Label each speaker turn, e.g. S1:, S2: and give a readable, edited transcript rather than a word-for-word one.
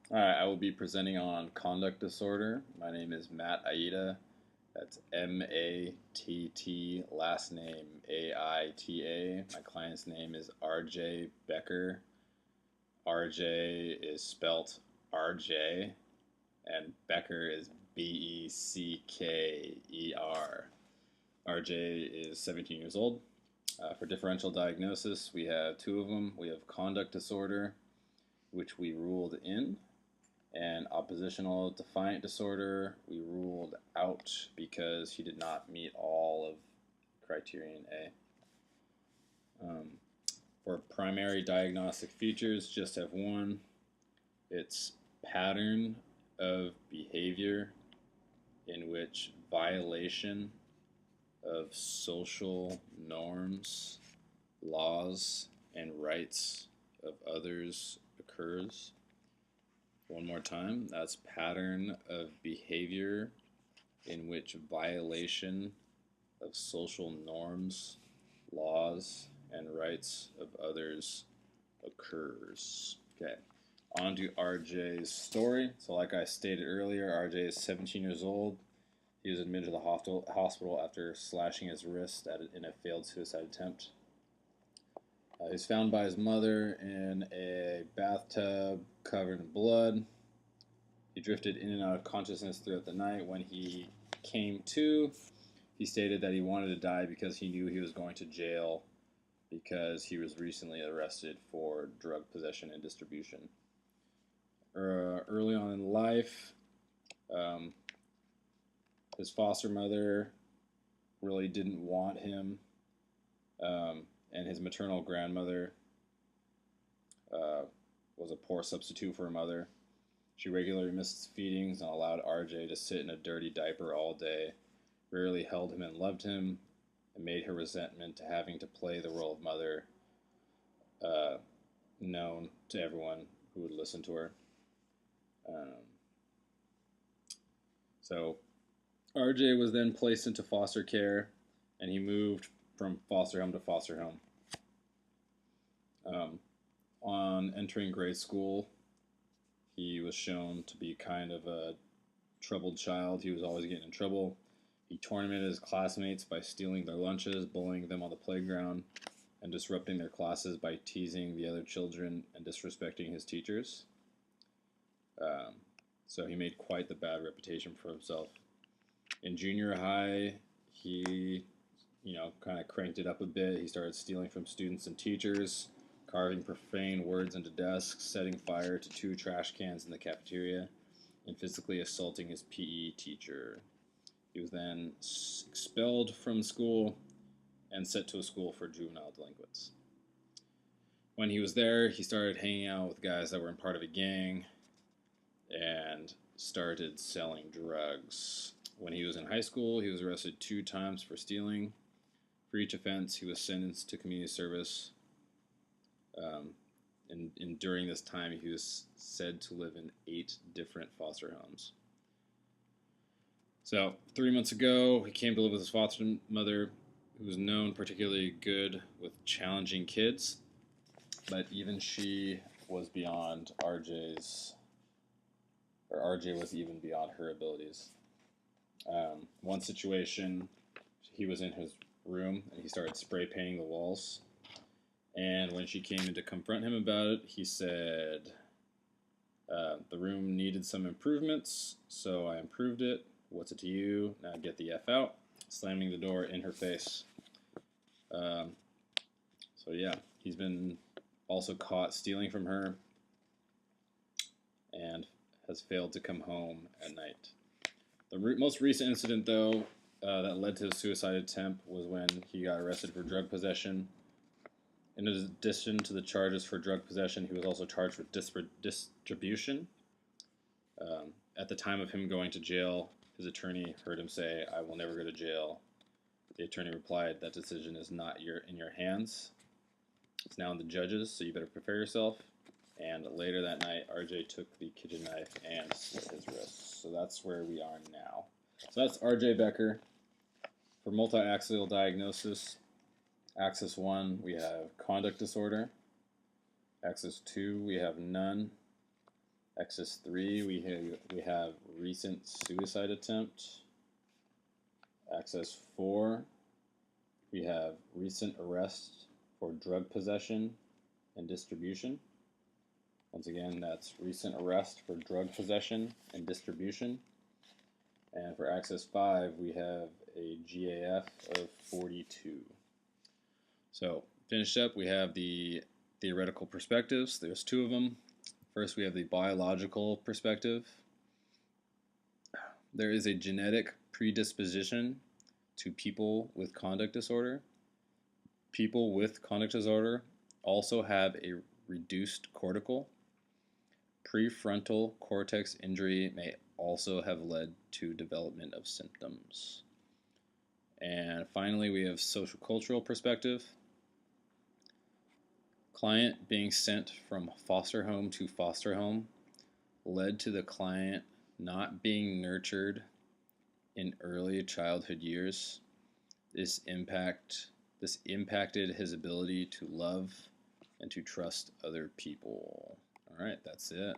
S1: Alright, I will be presenting on conduct disorder. My name is Matt Aita. That's Matt, last name Aita. My client's name is RJ Becker. RJ is spelt RJ, and Becker is Becker. RJ is 17 years old. For differential diagnosis, we have two of them. We have conduct disorder, which we ruled in, and oppositional defiant disorder we ruled out because he did not meet all of criterion A. For primary diagnostic features, just have one. It's pattern of behavior in which violation of social norms, laws, and rights of others occurs. One more time, that's pattern of behavior in which violation of social norms, laws, and rights of others occurs. Okay, on to RJ's story. So like I stated earlier, RJ is 17 years old. He was admitted to the hospital after slashing his wrist in a failed suicide attempt. He was found by his mother in a bathtub covered in blood. He drifted in and out of consciousness throughout the night. When he came to, he stated that he wanted to die because he knew he was going to jail because he was recently arrested for drug possession and distribution. Early on in life, his foster mother really didn't want him, and his maternal grandmother was a poor substitute for her mother. She regularly missed feedings and allowed RJ to sit in a dirty diaper all day, rarely held him and loved him, and made her resentment to having to play the role of mother known to everyone who would listen to her. So RJ was then placed into foster care, and he moved from foster home to foster home. On entering grade school, he was shown to be kind of a troubled child. He was always getting in trouble. He tormented his classmates by stealing their lunches, bullying them on the playground, and disrupting their classes by teasing the other children and disrespecting his teachers. So he made quite the bad reputation for himself. In junior high, he, kind of cranked it up a bit. He started stealing from students and teachers, carving profane words into desks, setting fire to 2 trash cans in the cafeteria, and physically assaulting his PE teacher. He was then expelled from school and sent to a school for juvenile delinquents. When he was there, he started hanging out with guys that were in part of a gang and started selling drugs. When he was in high school, he was arrested 2 times for stealing. For each offense, he was sentenced to community service. And during this time, he was said to live in 8 different foster homes. So 3 months ago, he came to live with his foster mother, who was known particularly good with challenging kids, but even she was beyond RJ was even beyond her abilities. One situation, he was in his room and he started spray painting the walls. And when she came in to confront him about it, he said, the room needed some improvements, so I improved it. What's it to you? Now get the F out. Slamming the door in her face. So yeah, he's been also caught stealing from her and has failed to come home at night. The most recent incident, though, that led to his suicide attempt was when he got arrested for drug possession. In addition to the charges for drug possession, he was also charged with distribution. At the time of him going to jail, his attorney heard him say, "I will never go to jail." The attorney replied, "That decision is not in your hands. It's now in the judges, so you better prepare yourself." And later that night, RJ took the kitchen knife and slit his wrists. So that's where we are now. So that's RJ Becker. For multi-axial diagnosis, axis 1, we have conduct disorder. Axis 2, we have none. Axis 3, we have recent suicide attempt. Axis 4, we have recent arrest for drug possession and distribution. Once again, that's recent arrest for drug possession and distribution. And for Axis 5, we have a GAF of 42. So, finished up, we have the theoretical perspectives. There's two of them. First, we have the biological perspective. There is a genetic predisposition to people with conduct disorder. People with conduct disorder also have a reduced cortical. Prefrontal cortex injury may also have led to development of symptoms. And finally, we have social cultural perspective. Client being sent from foster home to foster home led to the client not being nurtured in early childhood years. This impacted his ability to love and to trust other people. All right, that's it.